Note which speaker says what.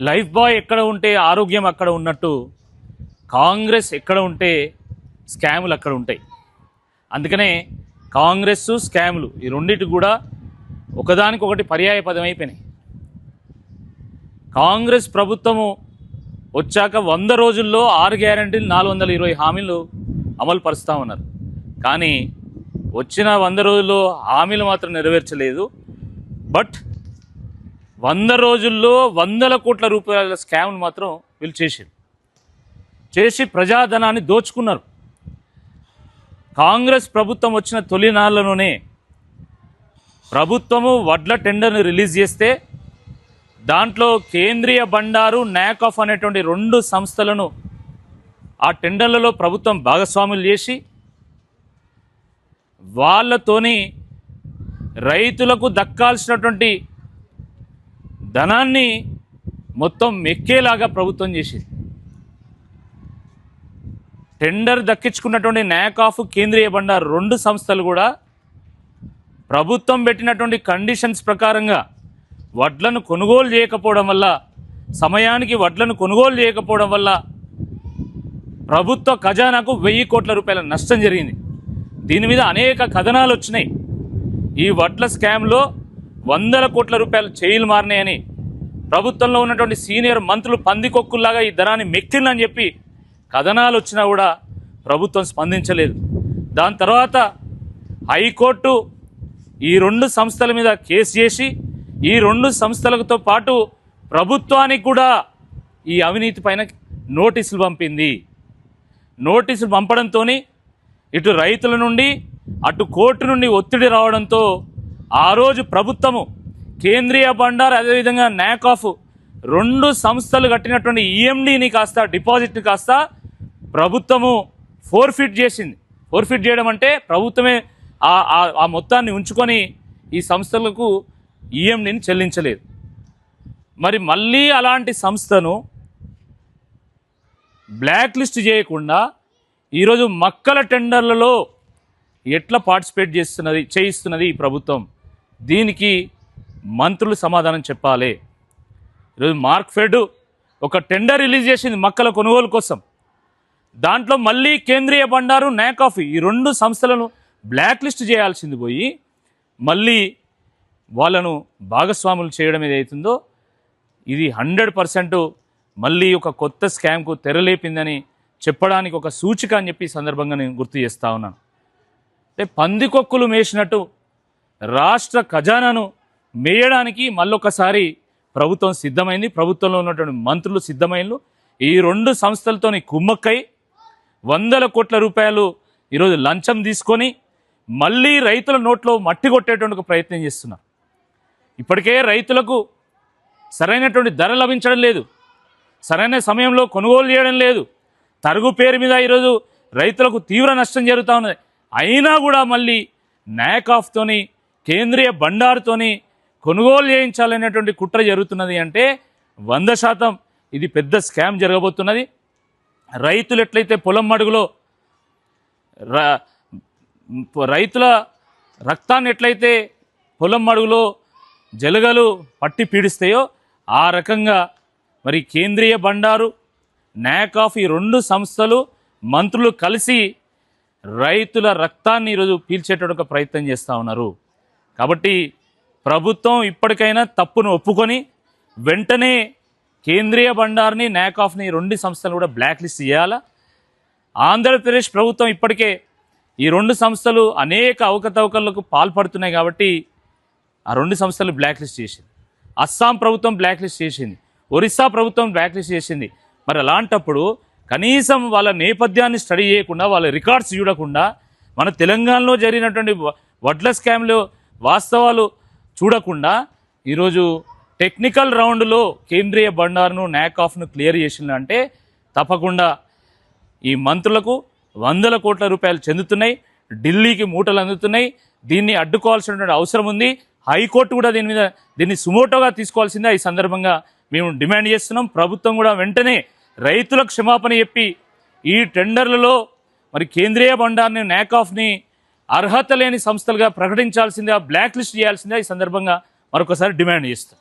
Speaker 1: Life boy ఎక్కడ ఉంటే ఆరోగ్యం అక్కడ ఉన్నట్టు కాంగ్రెస్ ఎక్కడ ఉంటే స్కాములు అక్కడ ఉంటాయి. అందుకనే కాంగ్రెస్ స్కాములు ఈ రెండింటి కూడా ఒకదానికొకటి పర్యాయ పదం అయిపోయినాయి. కాంగ్రెస్ ప్రభుత్వము వచ్చాక 100 రోజుల్లో 6 గ్యారెంటీలు 420 హామీలు అమలు పరుస్తూ ఉన్నారు. కానీ వచ్చిన 100 రోజుల్లో హామీలు మాత్రం నెరవేర్చలేదు. బట్ 100 రోజుల్లో వందల కోట్ల రూపాయల స్కామ్లు మాత్రం వీళ్ళు చేసి ప్రజాధనాన్ని దోచుకున్నారు. కాంగ్రెస్ ప్రభుత్వం వచ్చిన తొలి నాళ్లలోనే ప్రభుత్వము వడ్ల టెండర్ని రిలీజ్ చేస్తే దాంట్లో కేంద్రీయ బండారు నాకాఫ్ అనేటువంటి 2 సంస్థలను ఆ టెండర్లలో ప్రభుత్వం భాగస్వాములు చేసి వాళ్ళతోని రైతులకు దక్కాల్సినటువంటి ధనాన్ని మొత్తం మెక్కేలాగా ప్రభుత్వం చేసింది. టెండర్ దక్కించుకున్నటువంటి నాకాఫ్ కేంద్రీయ బండారు 2 సంస్థలు కూడా ప్రభుత్వం పెట్టినటువంటి కండిషన్స్ ప్రకారంగా వడ్లను కొనుగోలు చేయకపోవడం వల్ల, సమయానికి వడ్లను కొనుగోలు చేయకపోవడం వల్ల ప్రభుత్వ ఖజానాకు 1000 కోట్ల రూపాయల నష్టం జరిగింది. దీని మీద అనేక కథనాలు వచ్చినాయి. ఈ వడ్ల స్కామ్లో 100 కోట్ల రూపాయలు చేయిలు మారినాయని ప్రభుత్వంలో ఉన్నటువంటి సీనియర్ మంత్రులు పందికొక్కుల్లాగా ఈ ధనాన్ని మెక్కిందని చెప్పి కథనాలు వచ్చినా కూడా ప్రభుత్వం స్పందించలేదు. దాని తర్వాత హైకోర్టు ఈ 2 సంస్థల మీద కేసు చేసి ఈ 2 సంస్థలతో పాటు ప్రభుత్వానికి కూడా ఈ అవినీతి పైన నోటీసులు పంపింది. నోటీసులు పంపడంతో ఇటు రైతుల నుండి అటు కోర్టు నుండి ఒత్తిడి రావడంతో ఆ రోజు ప్రభుత్వము కేంద్రీయ బండారు అదేవిధంగా నాకాఫ్ 2 సంస్థలు కట్టినటువంటి ఈఎండిని కాస్త డిపాజిట్ని కాస్త ప్రభుత్వము ఫోర్ఫిట్ చేసింది. ఫోర్ఫిట్ చేయడం అంటే ప్రభుత్వమే ఆ మొత్తాన్ని ఉంచుకొని ఈ సంస్థలకు ఈఎండిని చెల్లించలేదు. మరి మళ్ళీ అలాంటి సంస్థను బ్లాక్ లిస్ట్ చేయకుండా ఈరోజు మక్కల టెండర్లలో ఎట్లా పార్టిసిపేట్ చేయిస్తున్నది ఈ ప్రభుత్వం? దీనికి మంత్రులు సమాధానం చెప్పాలి. ఈరోజు మార్క్ఫెడ్ ఒక టెండర్ రిలీజ్ చేసింది మక్కల కొనుగోలు కోసం. దాంట్లో మళ్ళీ కేంద్రీయ బండారు నాకాఫ్ ఈ 2 సంస్థలను బ్లాక్ లిస్ట్ చేయాల్సింది పోయి మళ్ళీ వాళ్ళను భాగస్వాములు చేయడం ఏదైతుందో ఇది 100% మళ్ళీ ఒక కొత్త స్కామ్కు తెరలేపిందని చెప్పడానికి ఒక సూచిక అని చెప్పి ఈ సందర్భంగా నేను గుర్తు చేస్తూ ఉన్నాను. అంటే పందికొక్కులు మేసినట్టు రాష్ట్ర ఖజానాను మేయడానికి మళ్ళొకసారి ప్రభుత్వం సిద్ధమైంది. ప్రభుత్వంలో ఉన్నటువంటి మంత్రులు సిద్ధమైనలు ఈ 2 సంస్థలతోని కుమ్మక్కై 100 కోట్ల రూపాయలు ఈరోజు లంచం తీసుకొని మళ్ళీ రైతుల నోట్లో మట్టి కొట్టేటువంటి ప్రయత్నం చేస్తున్నారు. ఇప్పటికే రైతులకు సరైనటువంటి ధర లభించడం లేదు, సరైన సమయంలో కొనుగోలు చేయడం లేదు, తరుగు పేరు మీద ఈరోజు రైతులకు తీవ్ర నష్టం జరుగుతూ ఉన్నది. అయినా కూడా మళ్ళీ నాకాఫ్తోని కేంద్రీయ బండారుతోని కొనుగోలు చేయించాలనేటువంటి కుట్ర జరుగుతున్నది. అంటే 100% ఇది పెద్ద స్కామ్ జరగబోతున్నది. రైతులు ఎట్లయితే పొలం మడుగులో రైతుల రక్తాన్ని ఎట్లయితే పొలం మడుగులో జలగలు పట్టి పీడిస్తాయో ఆ రకంగా మరి కేంద్రీయ బండారు నాకాఫ్ ఈ 2 సంస్థలు మంత్రులు కలిసి రైతుల రక్తాన్ని ఈరోజు పీల్చేటటువంటి ప్రయత్నం చేస్తూ ఉన్నారు. కాబట్టి ప్రభుత్వం ఇప్పటికైనా తప్పును ఒప్పుకొని వెంటనే కేంద్రీయ బండార్ని నాకాఫ్ని 2 సంస్థలు కూడా బ్లాక్ లిస్ట్ చేయాలా. ఆంధ్రప్రదేశ్ ప్రభుత్వం ఇప్పటికే ఈ 2 సంస్థలు అనేక అవకతవకలకు పాల్పడుతున్నాయి కాబట్టి ఆ 2 సంస్థలు బ్లాక్ లిస్ట్ చేసింది. అస్సాం ప్రభుత్వం బ్లాక్ లిస్ట్ చేసింది, ఒరిస్సా ప్రభుత్వం బ్లాక్ లిస్ట్ చేసింది. మరి అలాంటప్పుడు కనీసం వాళ్ళ నేపథ్యాన్ని స్టడీ చేయకుండా, వాళ్ళ రికార్డ్స్ చూడకుండా, మన తెలంగాణలో జరిగినటువంటి వడ్ల స్కామ్లో వాస్తవాలు చూడకుండా ఈరోజు టెక్నికల్ రౌండ్లో కేంద్రీయ బండారును నాకాఫ్ను క్లియర్ చేసిందంటే తప్పకుండా ఈ మంత్రులకు 100 కోట్ల రూపాయలు చెందుతున్నాయి, ఢిల్లీకి మూటలు అందుతున్నాయి. దీన్ని అడ్డుకోవాల్సినటువంటి అవసరం ఉంది. హైకోర్టు కూడా దీన్ని సుమోటోగా తీసుకోవాల్సిందే ఈ సందర్భంగా మేము డిమాండ్ చేస్తున్నాం. ప్రభుత్వం కూడా వెంటనే రైతులకు క్షమాపణ చెప్పి ఈ టెండర్లలో మరి కేంద్రీయ బండార్ని నాకాఫ్ని అర్హత లేని సంస్థలుగా ప్రకటించాల్సిందే, బ్లాక్ లిస్ట్ చేయాల్సిందే ఈ సందర్భంగా మరొకసారి డిమాండ్ చేస్తాం.